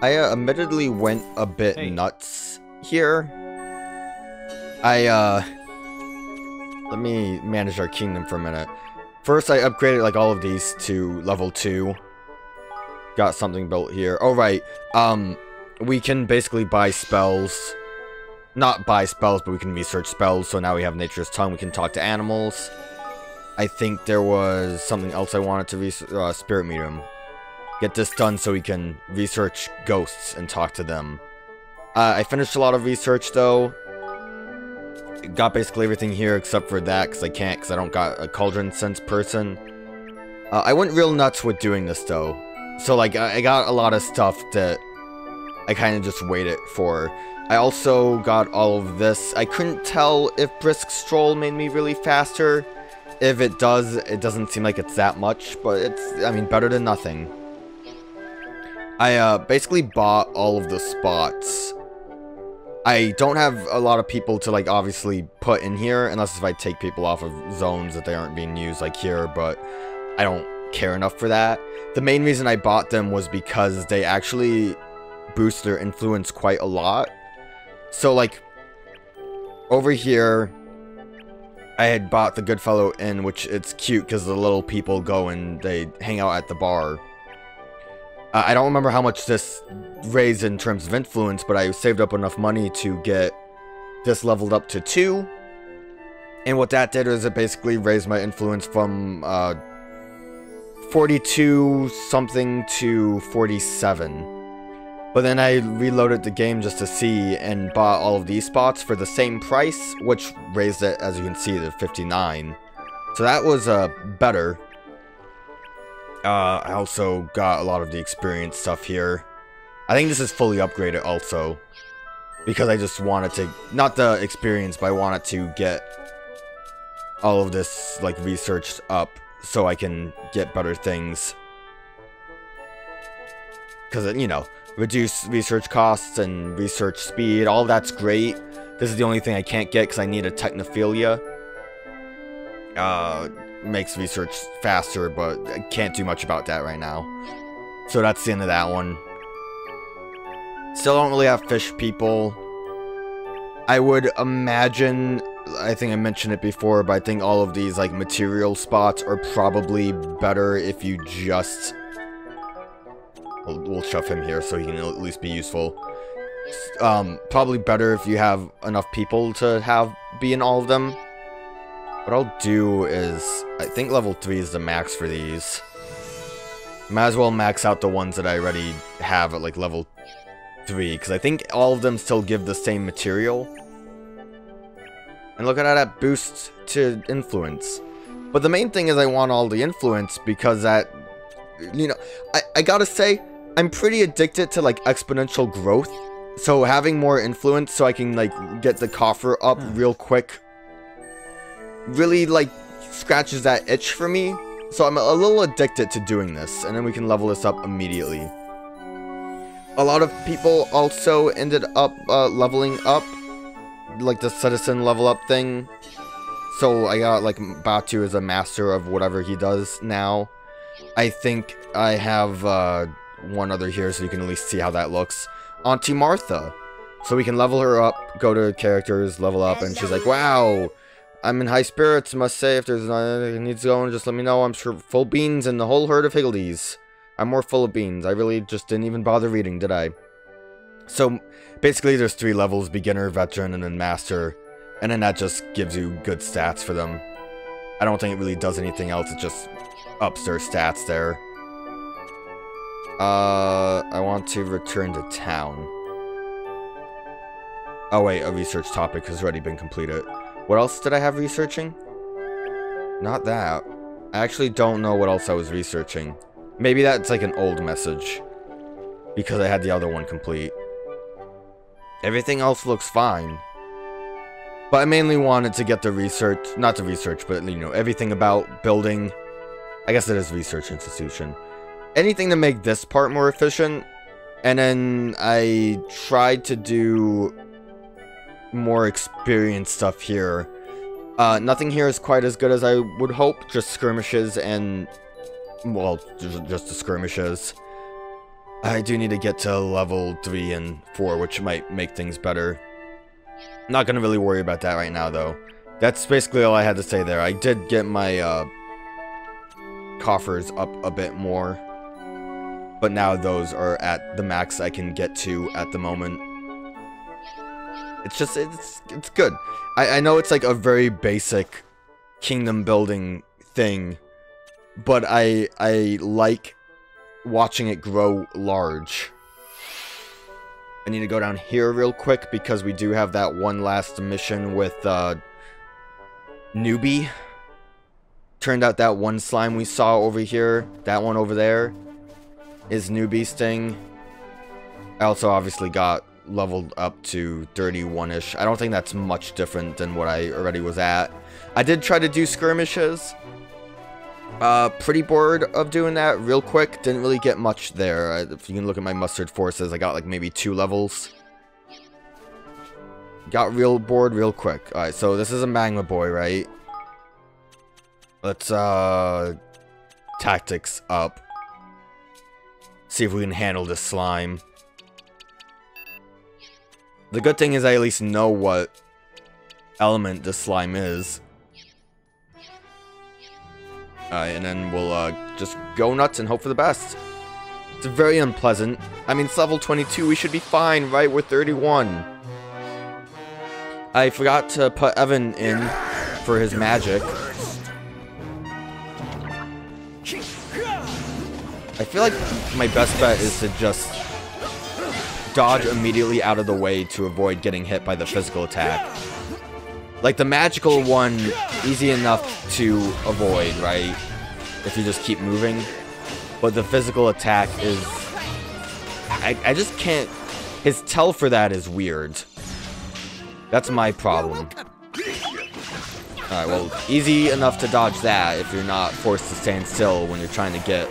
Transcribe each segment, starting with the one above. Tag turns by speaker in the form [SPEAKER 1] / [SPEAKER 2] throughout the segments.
[SPEAKER 1] I admittedly went a bit nuts here. Let me manage our kingdom for a minute. First, I upgraded like all of these to level 2. Got something built here. Oh, right. We can basically buy spells. Not buy spells, but we can research spells. So now we have Nature's Tongue. We can talk to animals. I think there was something else I wanted to research. Spirit Medium. Get this done so we can research ghosts and talk to them. I finished a lot of research, though. Got basically everything here except for that, because I can't, because I don't got a Cauldron Sense person. I went real nuts with doing this, though. So, like, I got a lot of stuff that I kind of just waited for. I also got all of this. I couldn't tell if Brisk Stroll made me really faster. If it does, it doesn't seem like it's that much, but it's, I mean, better than nothing. I basically bought all of the spots. I don't have a lot of people to, like, obviously put in here, unless if I take people off of zones that they aren't being used, like here, but I don't care enough for that. The main reason I bought them was because they actually boost their influence quite a lot. So, like, over here, I had bought the Goodfellow Inn, which it's cute because the little people go and they hang out at the bar. I don't remember how much this raised in terms of influence, but I saved up enough money to get this leveled up to 2. And what that did is it basically raised my influence from 42 something to 47. But then I reloaded the game just to see and bought all of these spots for the same price, which raised it, as you can see, to 59. So that was better. I also got a lot of the experience stuff here. I think this is fully upgraded also, because I just wanted to, not the experience, but I wanted to get all of this, like, researched up so I can get better things. Because, you know, reduce research costs and research speed, all that's great. This is the only thing I can't get because I need a Technophilia. Makes research faster, but I can't do much about that right now. So that's the end of that one. Still don't really have fish people. I would imagine, I think I mentioned it before, but I think all of these, like, material spots are probably better if you just... We'll shove him here so he can at least be useful. Probably better if you have enough people to be in all of them. What I'll do is, I think level 3 is the max for these. Might as well max out the ones that I already have at, like, level 3, because I think all of them still give the same material. And look at how that boosts to influence. But the main thing is I want all the influence, because that, you know, I gotta say, I'm pretty addicted to, like, exponential growth. So having more influence so I can, like, get the coffer up real quick really, like, scratches that itch for me. So I'm a little addicted to doing this, and then we can level this up immediately. A lot of people also ended up leveling up, like the citizen level up thing. So I got, like, Batu as a master of whatever he does now. I think I have one other here so you can at least see how that looks. Auntie Martha. So we can level her up, go to characters, level up, and she's like, wow, I'm in high spirits, must say. If there's anything needs going, just let me know. I'm sure full beans and the whole herd of Higgledies. I'm more full of beans. I really just didn't even bother reading, did I? So, basically there's 3 levels, beginner, veteran, and then master. And then that just gives you good stats for them. I don't think it really does anything else, it just ups their stats there. I want to return to town. Oh wait, a research topic has already been completed. What else did I have researching? Not that. I actually don't know what else I was researching. Maybe that's like an old message, because I had the other one complete. Everything else looks fine. But I mainly wanted to get the research, not the research, but, you know, everything about building. I guess it is research institution. Anything to make this part more efficient. And then I tried to do more experience stuff here. Nothing here is quite as good as I would hope. Just skirmishes and, well, just the skirmishes. I do need to get to level 3 and 4, which might make things better. Not gonna really worry about that right now, though. That's basically all I had to say there. I did get my coffers up a bit more, but now those are at the max I can get to at the moment. It's just, it's good. I know it's like a very basic kingdom building thing, but I like watching it grow large. I need to go down here real quick because we do have that one last mission with Newbie. Turned out that one slime we saw over here, that one over there, is Newbie's thing. I also obviously got leveled up to 31-ish. I don't think that's much different than what I already was at. I did try to do skirmishes. Pretty bored of doing that real quick. Didn't really get much there. If you can look at my mustard forces, I got like maybe 2 levels. Got real bored real quick. Alright, so this is a magma boy, right? Let's, tactics up. See if we can handle this slime. The good thing is I at least know what element this slime is. And then we'll just go nuts and hope for the best. It's very unpleasant. I mean, it's level 22. We should be fine, right? We're 31. I forgot to put Evan in for his magic. I feel like my best bet is to just dodge immediately out of the way to avoid getting hit by the physical attack. Like, the magical one, easy enough to avoid, right? If you just keep moving. But the physical attack is... I just can't... His tell for that is weird. That's my problem. Alright, well, easy enough to dodge that if you're not forced to stand still when you're trying to get...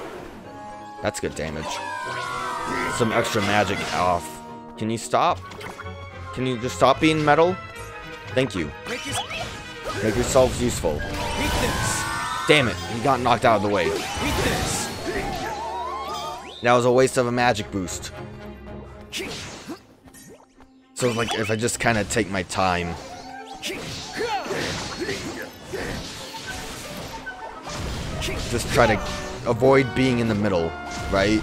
[SPEAKER 1] That's good damage. Some extra magic off. Can you stop? Can you just stop being metal? Thank you. Make yourselves useful. Damn it, he got knocked out of the way. That was a waste of a magic boost. So, like, if I just kind of take my time. Just try to avoid being in the middle, right?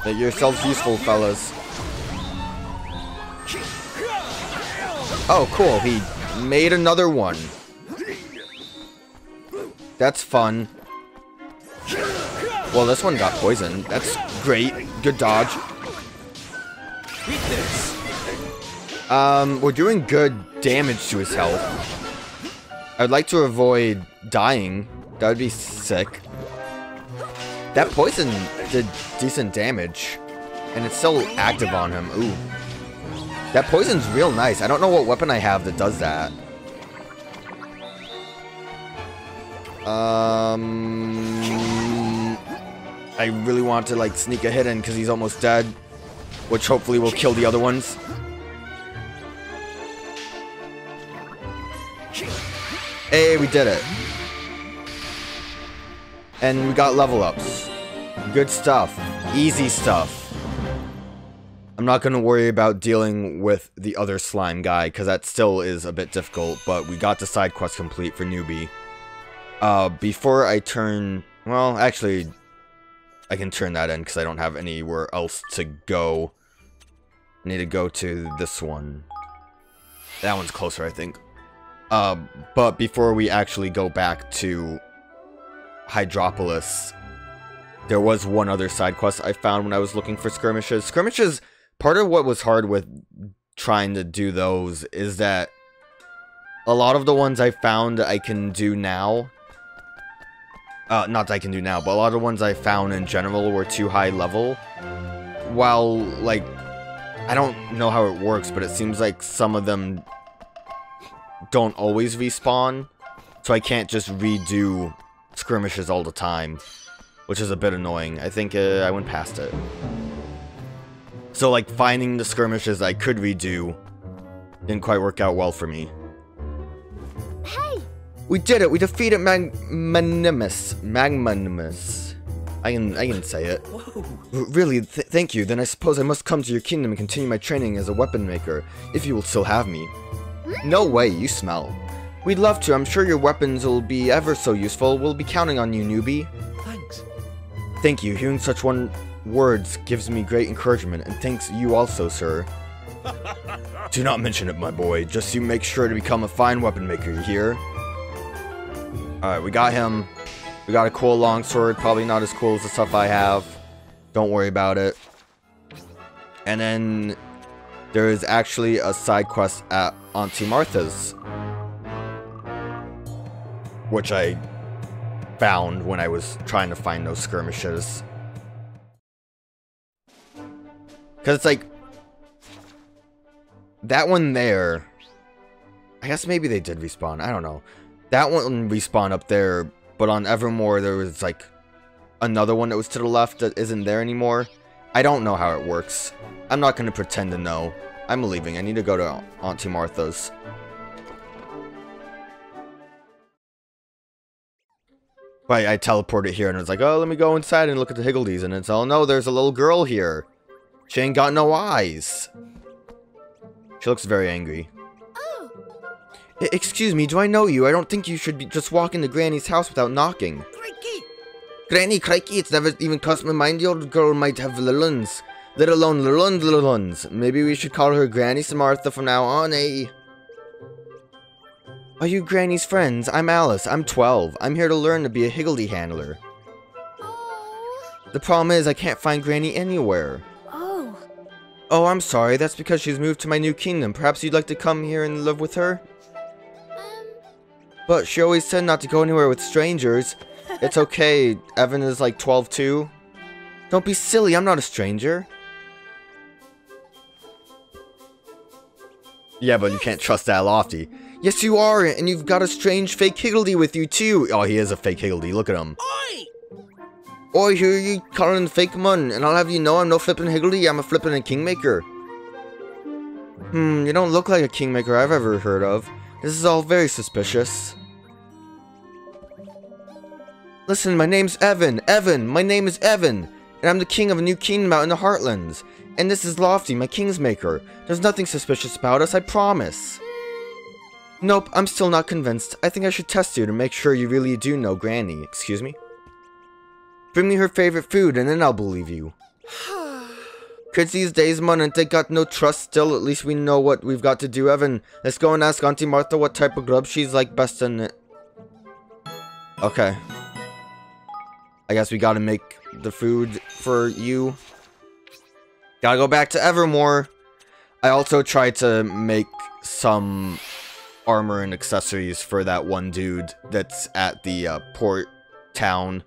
[SPEAKER 1] Make yourselves useful, fellas. Oh, cool. He made another one. That's fun. Well, this one got poisoned. That's great. Good dodge. We're doing good damage to his health. I'd like to avoid dying. That would be sick. That poison did decent damage. And it's still active on him. Ooh. That poison's real nice. I don't know what weapon I have that does that. I really want to, like, sneak a hit in because he's almost dead. Which hopefully will kill the other ones. Hey, we did it. And we got level ups. Good stuff. Easy stuff. I'm not going to worry about dealing with the other slime guy, because that still is a bit difficult, but we got the side quest complete for Newbie. Before I turn... Well, actually, I can turn that in, because I don't have anywhere else to go. I need to go to this one. That one's closer, I think. But before we actually go back to Hydropolis, there was one other side quest I found when I was looking for skirmishes. Skirmishes... Part of what was hard with trying to do those is that a lot of the ones I found I can do now, not that I can do now, but a lot of the ones I found in general were too high level. While, like, I don't know how it works, but it seems like some of them don't always respawn, so I can't just redo skirmishes all the time, which is a bit annoying. I think I went past it. So, like, finding the skirmishes I could redo didn't quite work out well for me.
[SPEAKER 2] Hey!
[SPEAKER 1] We did it! We defeated Magnanimous. I can say it.
[SPEAKER 2] Whoa.
[SPEAKER 1] Really, thank you. Then I suppose I must come to your kingdom and continue my training as a weapon maker, if you will still have me. No way, you smell. We'd love to. I'm sure your weapons will be ever so useful. We'll be counting on you, newbie.
[SPEAKER 2] Thanks.
[SPEAKER 1] Thank you. Hearing such words gives me great encouragement, and thanks you also, sir. Do not mention it, my boy. Just you make sure to become a fine weapon maker, you hear? Alright, we got him. We got a cool longsword. Probably not as cool as the stuff I have. Don't worry about it. And then there is actually a side quest at Auntie Martha's, which I found when I was trying to find those skirmishes. Because it's like, that one there, I guess maybe they did respawn, I don't know. That one respawned up there, but on Evermore there was like another one that was to the left that isn't there anymore. I don't know how it works. I'm not going to pretend to know. I'm leaving. I need to go to Auntie Martha's. But I teleported here and it's like, oh, let me go inside and look at the Higgledies. And it's, oh no, there's a little girl here. She ain't got no eyes. She looks very angry.
[SPEAKER 3] Oh.
[SPEAKER 1] Excuse me, do I know you? I don't think you should be just walk into Granny's house without knocking.
[SPEAKER 3] Crikey.
[SPEAKER 1] Granny, crikey, it's never even crossed my mind the old girl might have little uns. Let alone little uns. Maybe we should call her Granny Samantha from now on, eh? Are you Granny's friends? I'm Alice. I'm 12. I'm here to learn to be a Higgledy handler.
[SPEAKER 3] Oh.
[SPEAKER 1] The problem is I can't find Granny anywhere.
[SPEAKER 3] Oh.
[SPEAKER 1] Oh, I'm sorry. That's because she's moved to my new kingdom. Perhaps you'd like to come here and live with her? But she always said not to go anywhere with strangers. It's okay. Evan is like 12 too. Don't be silly. I'm not a stranger. Yeah, but you can't trust that lofty. Yes, you are, and you've got a strange fake Higgledy with you, too. Oh, he is a fake Higgledy. Look at him.
[SPEAKER 3] Oi!
[SPEAKER 1] Oi, who are you calling the fake mun? And I'll have you know I'm no flippin' Higgledy. I'm a flippin' kingmaker. You don't look like a kingmaker I've ever heard of. This is all very suspicious. Listen, my name's Evan. Evan, my name is Evan. And I'm the king of a new kingdom out in the Heartlands. And this is Lofty, my kingsmaker. There's nothing suspicious about us, I promise. Nope, I'm still not convinced. I think I should test you to make sure you really do know Granny. Excuse me? Bring me her favorite food and then I'll believe you. Kids these days, man, and they got no trust still. At least we know what we've got to do, Evan. Let's go and ask Auntie Martha what type of grub she's like best in it. Okay. I guess we gotta make the food for you. Gotta go back to Evermore. I also tried to make some armor and accessories for that one dude that's at the port town,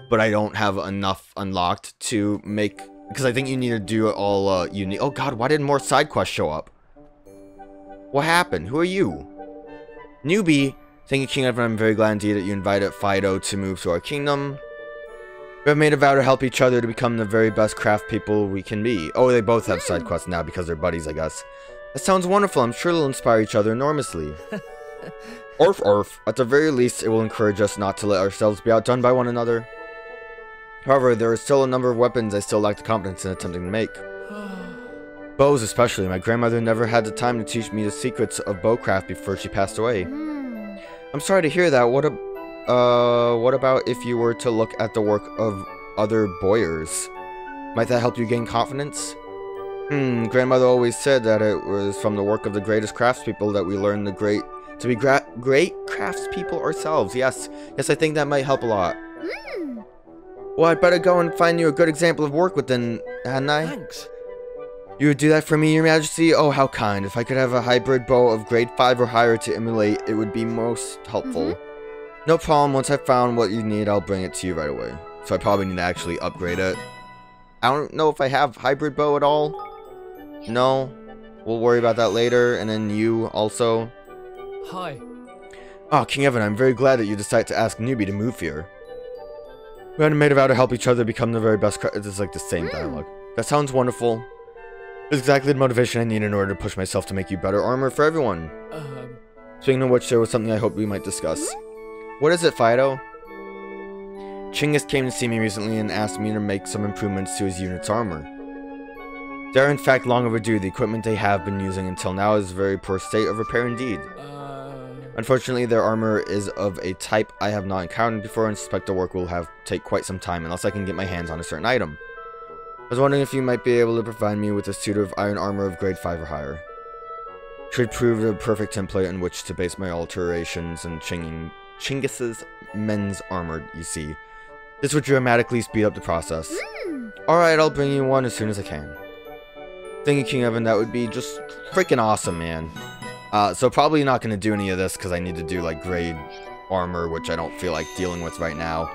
[SPEAKER 1] but I don't have enough unlocked to make, because I think you need to do it all you need. Oh god, why didn't more side quests show up? What happened? Who are you? Newbie. Thank you, King Evan. I'm very glad indeed that you invited Fido to move to our kingdom. We have made a vow to help each other to become the very best craft people we can be. Oh, they both have side quests now because they're buddies, I guess. That sounds wonderful. I'm sure it'll inspire each other enormously. Orf, orf. At the very least, it will encourage us not to let ourselves be outdone by one another. However, there are still a number of weapons I still lack the confidence in attempting to make. Bows especially. My grandmother never had the time to teach me the secrets of bowcraft before she passed away. I'm sorry to hear that. What about if you were to look at the work of other bowyers? Might that help you gain confidence? Grandmother always said that it was from the work of the greatest craftspeople that we learn to be great craftspeople ourselves. Yes, I think that might help a lot. Well, I'd better go and find you a good example of work within, hadn't I?
[SPEAKER 2] Thanks.
[SPEAKER 1] You would do that for me, Your Majesty? Oh, how kind. If I could have a hybrid bow of grade 5 or higher to emulate, it would be most helpful. No problem. Once I've found what you need, I'll bring it to you right away. So I probably need to actually upgrade it. I don't know if I have hybrid bow at all. No. We'll worry about that later. And then you also.
[SPEAKER 2] Hi.
[SPEAKER 1] Oh, King Evan, I'm very glad that you decided to ask Newbie to move here. We had made a vow to help each other become the very best. This is like the same dialogue. That sounds wonderful. It's exactly the motivation I need in order to push myself to make you better armor for everyone. Speaking of which, there was something I hoped we might discuss. What is it, Fido? Chinggis came to see me recently and asked me to make some improvements to his unit's armor. They are in fact long overdue. The equipment they have been using until now is a very poor state of repair indeed. Unfortunately, their armor is of a type I have not encountered before and suspect the work will take quite some time unless I can get my hands on a certain item. I was wondering if you might be able to provide me with a suit of iron armor of grade 5 or higher. Should prove the perfect template on which to base my alterations and Chinggis's men's armor, you see. This would dramatically speed up the process. Alright, I'll bring you one as soon as I can. Thank you, King Evan, that would be just freaking awesome, man. So probably not going to do any of this because I need to do like grade armor, which I don't feel like dealing with right now.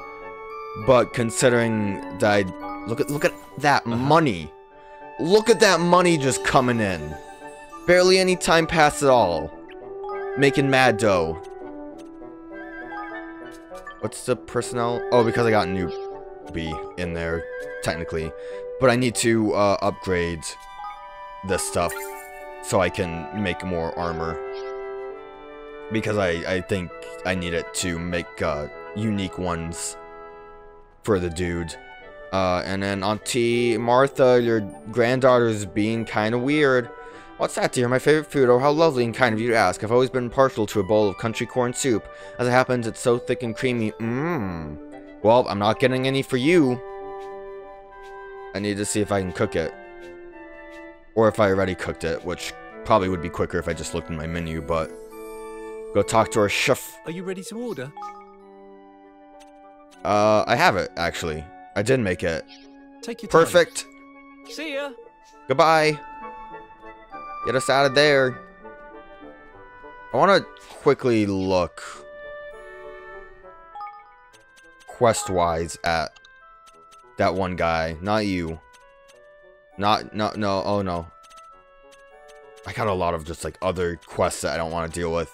[SPEAKER 1] But considering that look at that money. Look at that money just coming in. Barely any time passed at all. Making mad dough. What's the personnel? Oh, because I got newbie in there, technically. But I need to upgrade this stuff so I can make more armor. Because I think I need it to make unique ones for the dude. And then Auntie Martha, your granddaughter's being kind of weird. What's that, dear? My favorite food? Oh, how lovely and kind of you to ask. I've always been partial to a bowl of country corn soup. As it happens, it's so thick and creamy. Well, I'm not getting any for you. I need to see if I can cook it. Or if I already cooked it, which probably would be quicker if I just looked in my menu, but... Go talk to our chef.
[SPEAKER 2] Are you ready to order?
[SPEAKER 1] I have it, actually. I did make it.
[SPEAKER 2] Take your time.
[SPEAKER 1] Perfect.
[SPEAKER 2] See ya.
[SPEAKER 1] Goodbye. Get us out of there. I want to quickly look quest-wise at that one guy. Not you. No, oh no. I got a lot of just like other quests that I don't want to deal with.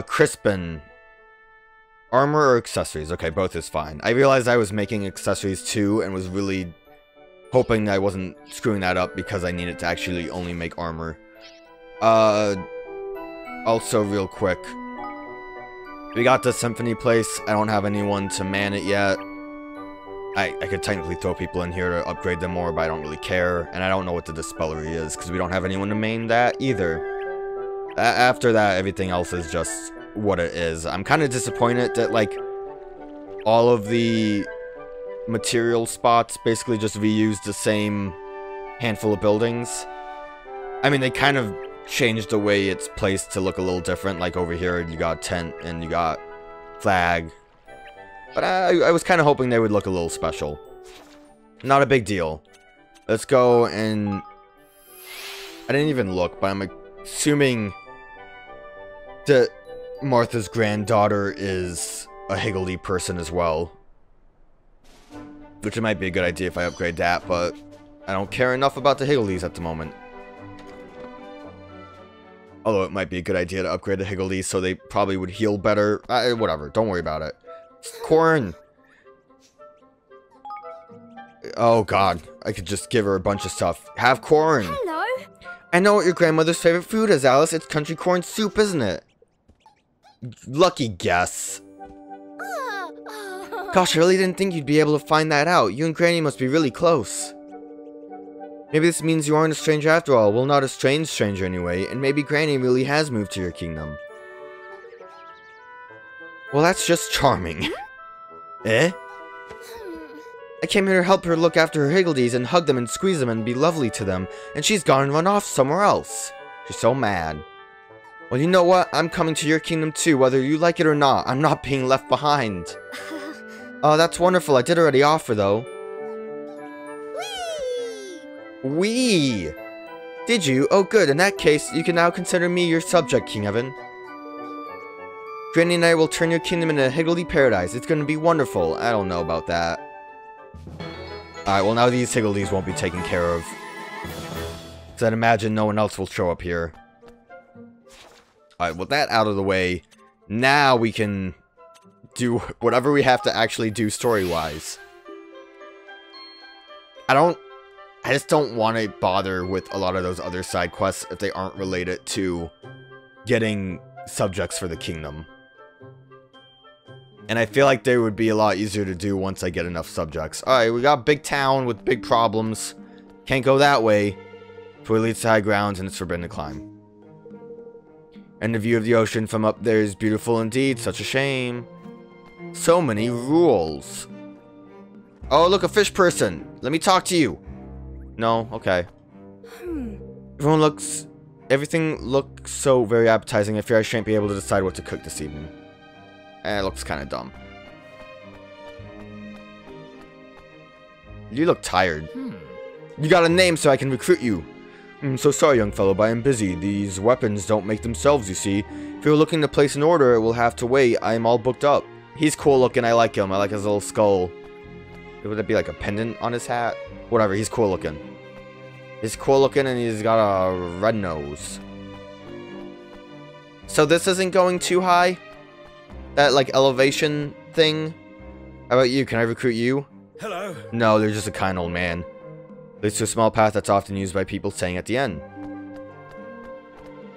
[SPEAKER 1] Crispin. Armor or accessories? Okay, both is fine. I realized I was making accessories too and was really hoping that I wasn't screwing that up because I needed to actually only make armor. Also real quick. We got the symphony place. I don't have anyone to man it yet. I could technically throw people in here to upgrade them more, but I don't really care. And I don't know what the dispellery is because we don't have anyone to main that either. After that, everything else is just what it is. I'm kind of disappointed that, like, all of the material spots basically just reused the same handful of buildings. I mean, they kind of changed the way it's placed to look a little different. Like, over here, you got tent and you got flag. But I was kind of hoping they would look a little special. Not a big deal. Let's go and... I didn't even look, but I'm assuming that Martha's granddaughter is a Higgledy person as well. Which it might be a good idea if I upgrade that, but I don't care enough about the Higgledies at the moment. Although it might be a good idea to upgrade the Higgledies so they probably would heal better. Whatever, don't worry about it. Corn! Oh god, I could just give her a bunch of stuff. Have corn!
[SPEAKER 3] Hello.
[SPEAKER 1] I know what your grandmother's favorite food is, Alice. It's country corn soup, isn't it? Lucky guess. Gosh, I really didn't think you'd be able to find that out. You and Granny must be really close. Maybe this means you aren't a stranger after all. Well, not a strange stranger anyway, and maybe Granny really has moved to your kingdom. Well, that's just charming. Eh? I came here to help her look after her Higgledies and hug them and squeeze them and be lovely to them, and she's gone and run off somewhere else. She's so mad. Well, you know what? I'm coming to your kingdom too, whether you like it or not. I'm not being left behind. Oh, that's wonderful. I did already offer, though. Wee! Did you? Oh, good. In that case, you can now consider me your subject, King Evan. Granny and I will turn your kingdom into a Higgledy paradise. It's going to be wonderful. I don't know about that. Alright, well now these Higgledies won't be taken care of. Because I'd imagine no one else will show up here. Alright, with that out of the way, now we can do whatever we have to actually do story-wise. I just don't want to bother with a lot of those other side quests if they aren't related to getting subjects for the kingdom. And I feel like they would be a lot easier to do once I get enough subjects. Alright, we got big town with big problems. Can't go that way. For it leads to high grounds and it's forbidden to climb. And the view of the ocean from up there is beautiful indeed. Such a shame. So many rules. Oh, look, a fish person. Let me talk to you. No? Okay. Everything looks so very appetizing. I fear I shan't be able to decide what to cook this evening. It looks kind of dumb. You look tired. You got a name so I can recruit you. I'm so sorry, young fellow, but I am busy. These weapons don't make themselves, you see. If you're looking to place an order, it will have to wait. I am all booked up. He's cool looking. I like him. I like his little skull. Would that be like a pendant on his hat? Whatever, he's cool looking. He's cool looking and he's got a red nose. So this isn't going too high? That like elevation thing? How about you? Can I recruit you?
[SPEAKER 2] Hello.
[SPEAKER 1] No, they're just a kind old man. Leads to a small path that's often used by people staying at the end.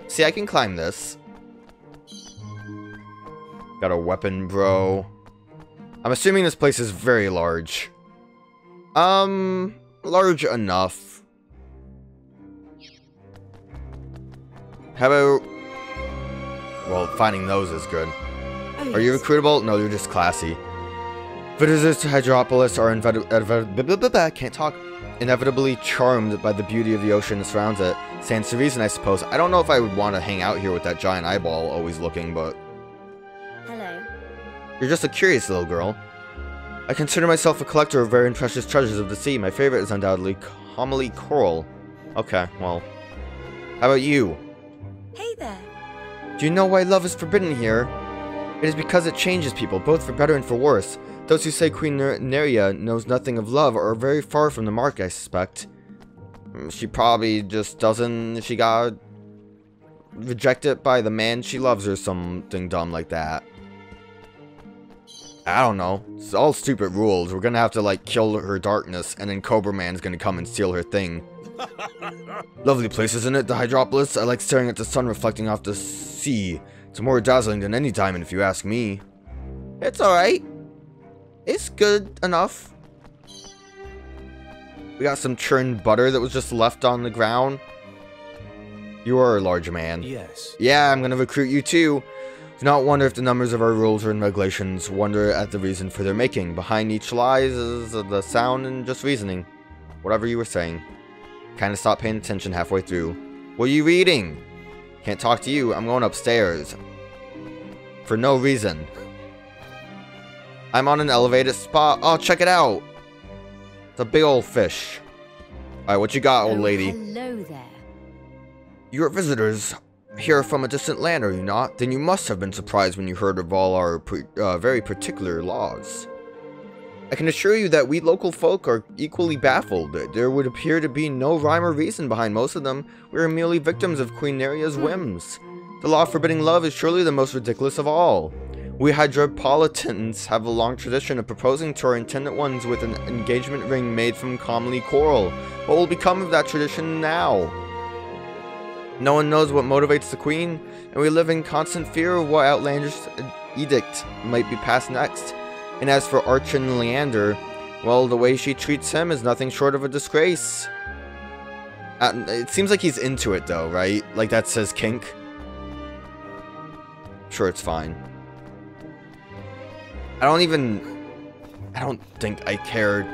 [SPEAKER 1] See, I can climb this. Got a weapon, bro. I'm assuming this place is very large. Large enough. How about... Well, finding those is good. Are you recruitable? No, you're just classy. Visitors to Hydropolis are inevitably charmed by the beauty of the ocean that surrounds it. Stands to reason, I suppose. I don't know if I would want to hang out here with that giant eyeball always looking, but...
[SPEAKER 3] Hello.
[SPEAKER 1] You're just a curious little girl. I consider myself a collector of rare and precious treasures of the sea. My favorite is undoubtedly homily coral. Okay, well. How about you?
[SPEAKER 3] Hey there.
[SPEAKER 1] Do you know why love is forbidden here? It is because it changes people, both for better and for worse. Those who say Queen Neria knows nothing of love are very far from the mark, I suspect. She probably just doesn't... She got rejected by the man she loves or something dumb like that. I don't know. It's all stupid rules. We're gonna have to, like, kill her darkness, and then Cobra Man's gonna come and steal her thing. Lovely place, isn't it, the Hydropolis? I like staring at the sun reflecting off the sea. It's more dazzling than any diamond, if you ask me. It's alright. It's good enough. We got some churned butter that was just left on the ground. You are a large man.
[SPEAKER 2] Yes.
[SPEAKER 1] Yeah, I'm gonna recruit you too. Do not wonder if the numbers of our rules and regulations. Wonder at the reason for their making. Behind each lies is the sound and just reasoning. Whatever you were saying. Kinda stopped paying attention halfway through. What are you reading? Can't talk to you. I'm going upstairs. For no reason. I'm on an elevated spot. Oh, check it out. It's a big old fish. Alright, what you got, old lady?
[SPEAKER 3] Hello there.
[SPEAKER 1] You're visitors here from a distant land, are you not? Then you must have been surprised when you heard of all our very particular laws. I can assure you that we local folk are equally baffled. There would appear to be no rhyme or reason behind most of them. We are merely victims of Queen Neria's whims. The law forbidding love is surely the most ridiculous of all. We Hydropolitans have a long tradition of proposing to our intended ones with an engagement ring made from comely coral. What will become of that tradition now? No one knows what motivates the queen, and we live in constant fear of what outlandish edict might be passed next. And as for Archon Leander, well, the way she treats him is nothing short of a disgrace. It seems like he's into it though, right? Like that's his kink. Sure, it's fine. I don't think I cared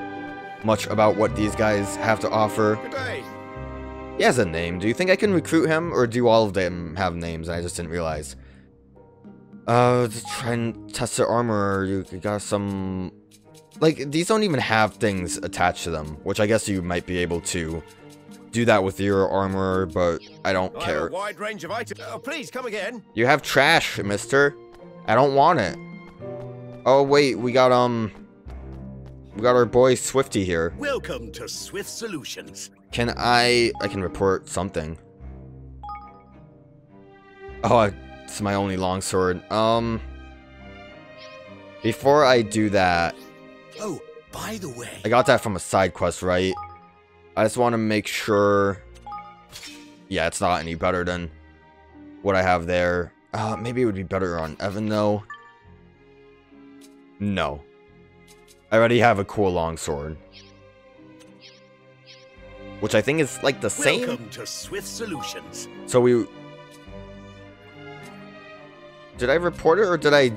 [SPEAKER 1] much about what these guys have to offer.
[SPEAKER 2] Good day.
[SPEAKER 1] He has a name. Do you think I can recruit him, or do all of them have names and I just didn't realize? To try and test their armor, you got some... Like, these don't even have things attached to them, which I guess you might be able to do that with your armor, but I don't care.
[SPEAKER 2] A wide range of items. Oh, please, come again.
[SPEAKER 1] You have trash, mister. I don't want it. Oh, wait, we got our boy Swifty here.
[SPEAKER 2] Welcome to Swift Solutions.
[SPEAKER 1] Can I can report something. Oh, it's my only longsword. Before I do that...
[SPEAKER 2] Oh, by the way...
[SPEAKER 1] I got that from a side quest, right? I just want to make sure... Yeah, it's not any better than what I have there. Maybe it would be better on Evan, though. No. I already have a cool longsword. Which I think is like the same.
[SPEAKER 2] Welcome to Swift Solutions.
[SPEAKER 1] So we... Did I report it or did I...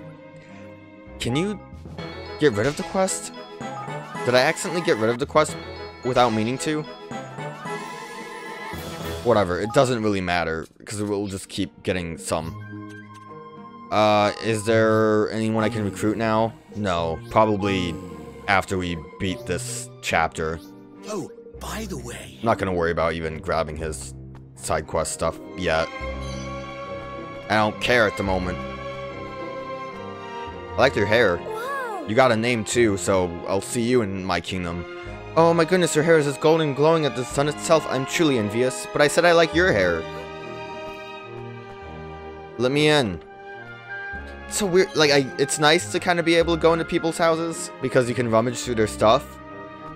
[SPEAKER 1] Can you get rid of the quest? Did I accidentally get rid of the quest without meaning to? Whatever, it doesn't really matter, because we'll just keep getting some. Is there anyone I can recruit now? No, probably after we beat this chapter.
[SPEAKER 2] Oh, by the way.
[SPEAKER 1] I'm not gonna worry about even grabbing his side quest stuff yet. I don't care at the moment. I like your hair.
[SPEAKER 3] Wow.
[SPEAKER 1] You got a name too, so I'll see you in my kingdom. Oh my goodness, your hair is as golden and glowing as the sun itself. I'm truly envious, but I said I like your hair. Let me in. It's so weird, like, it's nice to kind of be able to go into people's houses, because you can rummage through their stuff,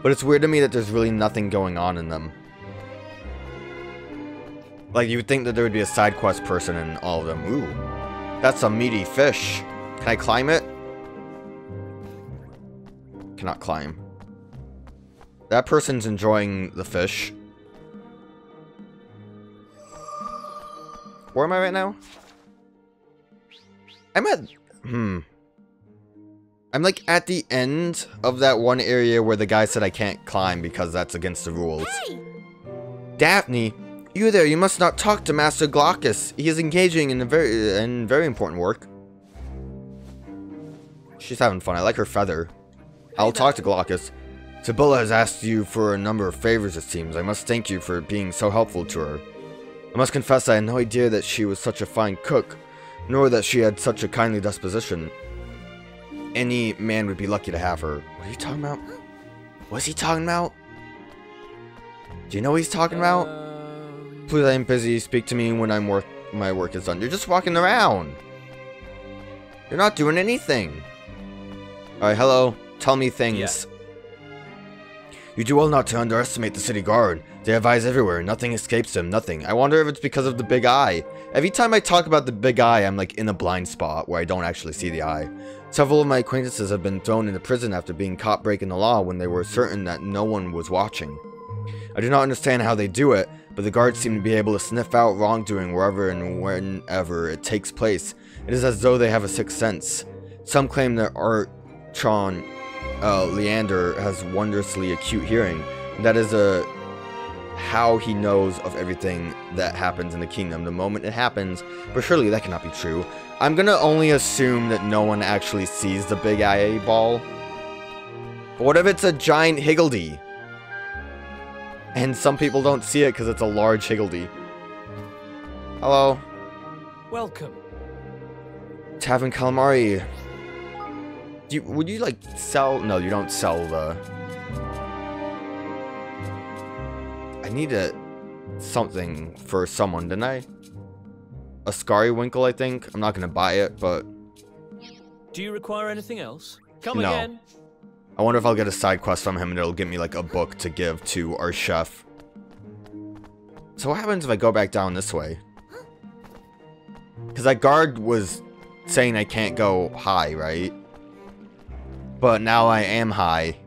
[SPEAKER 1] but it's weird to me that there's really nothing going on in them. Like, you would think that there would be a side quest person in all of them. Ooh, that's a meaty fish. Can I climb it? Cannot climb. That person's enjoying the fish. Where am I right now? I'm at... I'm like at the end of that one area where the guy said I can't climb because that's against the rules.
[SPEAKER 3] Hey!
[SPEAKER 1] Daphne, you there, you must not talk to Master Glaucus. He is engaging in very important work. She's having fun. I like her feather. I'll talk to Glaucus. Sibylla has asked you for a number of favors, it seems. I must thank you for being so helpful to her. I must confess I had no idea that she was such a fine cook, nor that she had such a kindly disposition. Any man would be lucky to have her. What are you talking about? What's he talking about? Do you know what he's talking about? Please, I am busy. Speak to me when my work is done. You're just walking around. You're not doing anything. Alright, hello. Tell me things.
[SPEAKER 4] Yeah.
[SPEAKER 1] You do well not to underestimate the city guard. They have eyes everywhere. Nothing escapes them. Nothing. I wonder if it's because of the big eye. Every time I talk about the big eye, I'm like in a blind spot where I don't actually see the eye. Several of my acquaintances have been thrown into prison after being caught breaking the law when they were certain that no one was watching. I do not understand how they do it, but the guards seem to be able to sniff out wrongdoing wherever and whenever it takes place. It is as though they have a sixth sense. Some claim that Archon Leander has wondrously acute hearing. That is how he knows of everything that happens in the kingdom the moment it happens, but surely that cannot be true. I'm gonna only assume that no one actually sees the big eye ball. But what if it's a giant Higgledy? And some people don't see it because it's a large Higgledy. Hello.
[SPEAKER 4] Welcome.
[SPEAKER 1] Tavern Calamari. Would you like sell? No, you don't sell the... I needed something for someone, didn't I? A Scariwinkle, I think. I'm not gonna buy it, but...
[SPEAKER 4] Do you require anything else? Come
[SPEAKER 1] No.
[SPEAKER 4] again.
[SPEAKER 1] I wonder if I'll get a side quest from him and it'll give me like a book to give to our chef. So what happens if I go back down this way? Because that guard was saying I can't go high, right? But now I am high.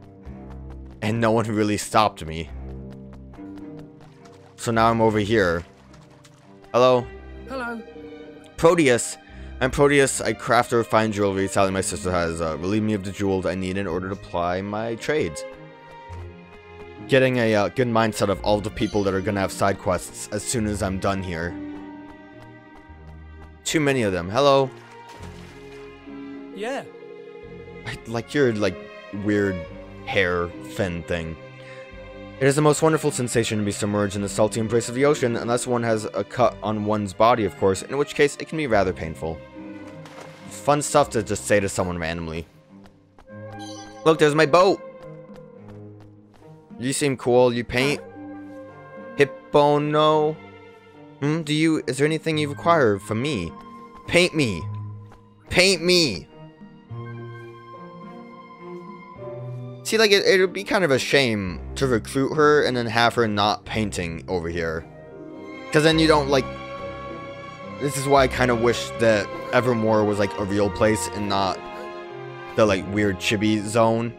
[SPEAKER 1] And no one really stopped me. So now I'm over here. Hello?
[SPEAKER 4] Hello.
[SPEAKER 1] Proteus. I'm Proteus. I craft or refine jewelry. Sally, my sister, has relieved me of the jewels I need in order to apply my trades. Getting a good mindset of all the people that are going to have side quests as soon as I'm done here. Too many of them. Hello?
[SPEAKER 4] Yeah.
[SPEAKER 1] I like your, like, weird hair fin thing. It is the most wonderful sensation to be submerged in the salty embrace of the ocean, unless one has a cut on one's body, of course, in which case it can be rather painful. Fun stuff to just say to someone randomly. Look, there's my boat! You seem cool. You paint? Hippono? Is there anything you require from me? Paint me! Paint me! See, like, it would be kind of a shame to recruit her and then have her not painting over here. Because then you don't, like... This is why I kind of wish that Evermore was, like, a real place and not the like weird chibi zone.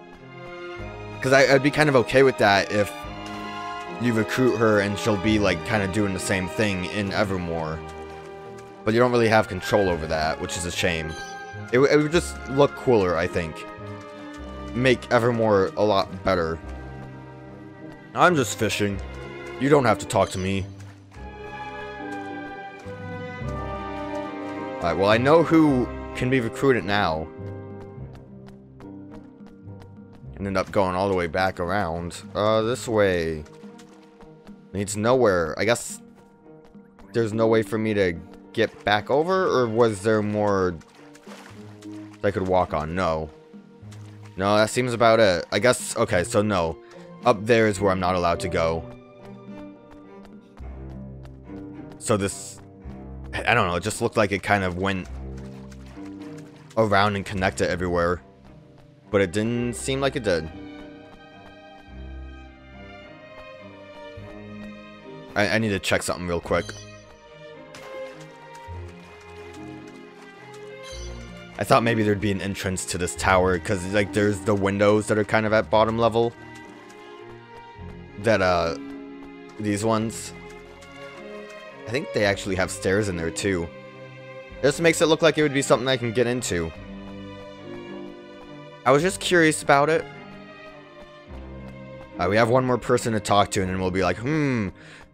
[SPEAKER 1] Because I'd be kind of okay with that if you recruit her and she'll be like kind of doing the same thing in Evermore. But you don't really have control over that, which is a shame. It would just look cooler, I think. Make Evermore a lot better. I'm just fishing. You don't have to talk to me. Alright, well I know who can be recruited now. Ended up going all the way back around. This way. Leads nowhere. I guess there's no way for me to get back over, or was there more I could walk on? No. No, that seems about it. I guess, okay, so no. Up there is where I'm not allowed to go. So this, I don't know, it just looked like it kind of went around and connected everywhere. But it didn't seem like it did. I need to check something real quick. I thought maybe there'd be an entrance to this tower, because like there's the windows that are kind of at bottom level. That, these ones. I think they actually have stairs in there too. This makes it look like it would be something I can get into. I was just curious about it. We have one more person to talk to, and then we'll be like,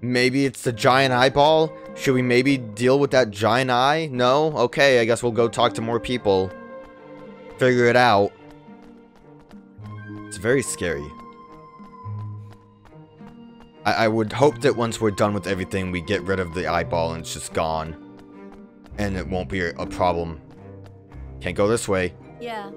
[SPEAKER 1] maybe it's the giant eyeball? Should we maybe deal with that giant eye? No? Okay, I guess we'll go talk to more people. Figure it out. It's very scary. I would hope that once we're done with everything, we get rid of the eyeball and it's just gone. And it won't be a problem. Can't go this way.
[SPEAKER 3] Yeah.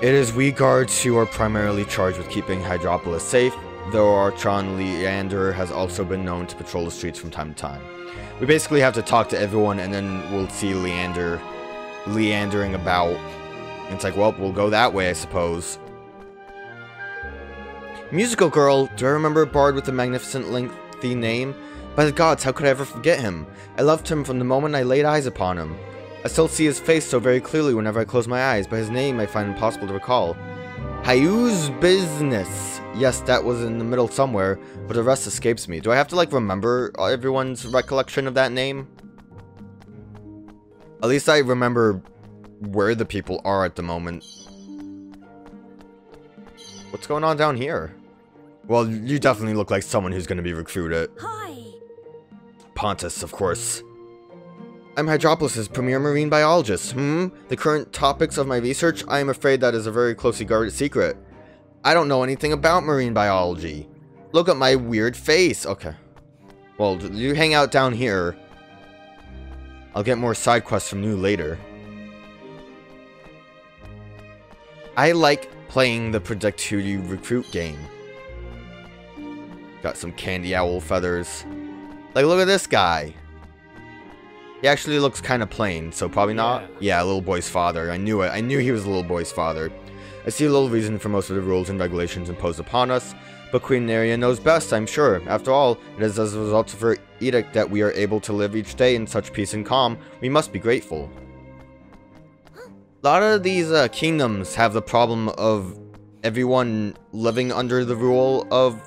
[SPEAKER 1] It is we guards who are primarily charged with keeping Hydropolis safe, though our Tron Leander has also been known to patrol the streets from time to time. We basically have to talk to everyone, and then we'll see Leandering about. And it's like, well, we'll go that way, I suppose. Musical Girl, do I remember a bard with a magnificent lengthy name? By the gods, how could I ever forget him? I loved him from the moment I laid eyes upon him. I still see his face so very clearly whenever I close my eyes, but his name I find impossible to recall. Hayu's business. Yes, that was in the middle somewhere, but the rest escapes me. Do I have to, like, remember everyone's recollection of that name? At least I remember where the people are at the moment. What's going on down here? Well, you definitely look like someone who's going to be recruited.
[SPEAKER 3] Hi.
[SPEAKER 1] Pontus, of course. I'm Hydropolis' premier marine biologist. The current topics of my research, I am afraid that is a very closely guarded secret. I don't know anything about marine biology. Look at my weird face. Okay. Well, you hang out down here. I'll get more side quests from you later. I like playing the Predict Who You Recruit game. Got some candy owl feathers. Like, look at this guy. He actually looks kind of plain, so probably not. Yeah, little boy's father. I knew it. I knew he was a little boy's father. I see little reason for most of the rules and regulations imposed upon us, but Queen Neria knows best, I'm sure. After all, it is as a result of her edict that we are able to live each day in such peace and calm. We must be grateful. A lot of these kingdoms have the problem of everyone living under the rule of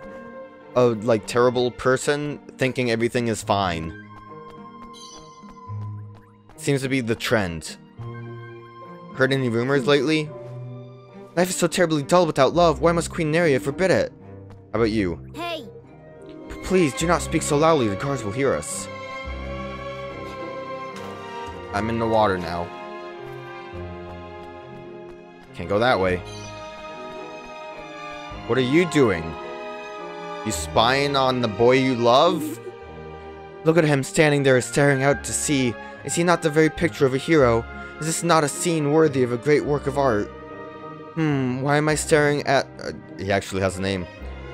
[SPEAKER 1] a, like, terrible person, thinking everything is fine. Seems to be the trend. Heard any rumors lately? Life is so terribly dull without love. Why must Queen Neria forbid it? How about you?
[SPEAKER 3] Hey!
[SPEAKER 1] Please, do not speak so loudly. The guards will hear us. I'm in the water now. Can't go that way. What are you doing? You spying on the boy you love? Look at him standing there staring out to sea. Is he not the very picture of a hero? Is this not a scene worthy of a great work of art? Why am I staring at... he actually has a name.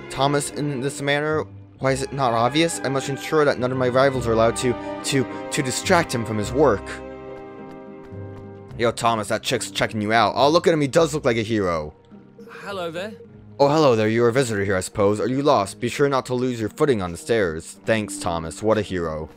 [SPEAKER 1] Thomas in this manner? Why is it not obvious? I must ensure that none of my rivals are allowed to distract him from his work. Yo, Thomas, that chick's checking you out. Oh, look at him, he does look like a hero.
[SPEAKER 4] Hello there.
[SPEAKER 1] Oh, hello there, you're a visitor here, I suppose. Are you lost? Be sure not to lose your footing on the stairs. Thanks, Thomas, what a hero.